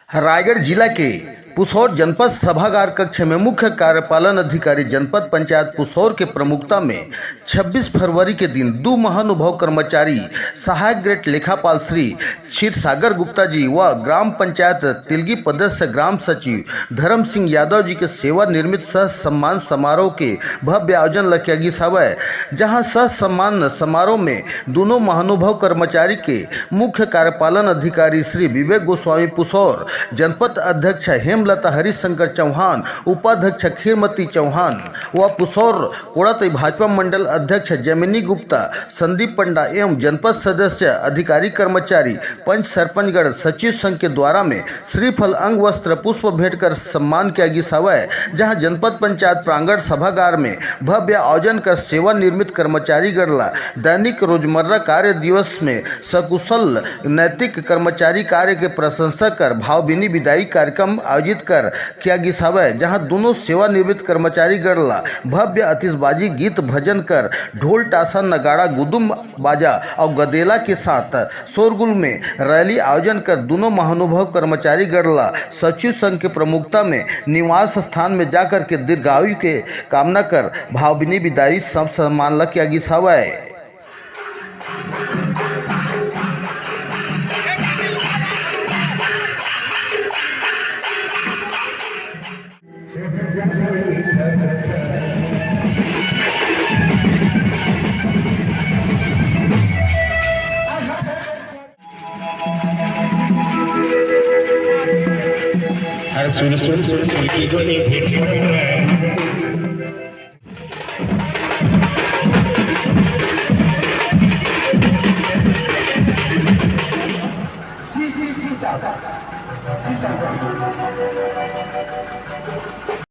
रायगढ़ जिला के पुसौर जनपद सभागार कक्ष में मुख्य कार्यपालन अधिकारी जनपद पंचायत पुसौर के प्रमुखता में 26 फरवरी के दिन दो महानुभाव कर्मचारी सहायक ग्रेड लेखापाल श्री क्षीरसागर गुप्ता जी व ग्राम पंचायत तिलगी पदस्थ ग्राम सचिव धर्म सिंह यादव जी के सेवा निर्मित सह सम्मान समारोह के भव्य आयोजन लक्यागी सवय, जहां सह सम्मान समारोह में दोनों महानुभाव कर्मचारी के मुख्य कार्यपालन अधिकारी श्री विवेक गोस्वामी पुसौर, जनपद अध्यक्ष हेमलता हरिशंकर चौहान, उपाध्यक्ष खीरमती चौहान व पुसौर कोड़ातई भाजपा मंडल अध्यक्ष जैमिनी गुप्ता, संदीप पंडा एवं जनपद सदस्य अधिकारी कर्मचारी पंच सरपंचगढ़ सचिव संघ के द्वारा में श्रीफल अंग वस्त्र पुष्प भेंट कर सम्मान किया गया सवय, जहां जनपद पंचायत प्रांगण सभागार में भव्य आयोजन कर सेवा निर्मित कर्मचारी गणला दैनिक रोजमर्रा कार्य दिवस में सकुशल नैतिक कर्मचारी कार्य के प्रशंसा कर भावभीनी विदाई कार्यक्रम आयोजित कर किया गया सवय, जहां दोनों सेवा निर्मित कर्मचारी गणला भव्य आतिशबाजी गीत भजन कर ढोल टासा नगाड़ा गुदुम बाजा और गदेला के साथ शोरगुल में रैली आयोजन कर दोनों महानुभाव कर्मचारी गणला सचिव संघ के प्रमुखता में निवास स्थान में जाकर के दीर्घायु के कामना कर भावभीनी विदाई सब सम्मान किया गया सवय। सुन की जो नहीं भेट जी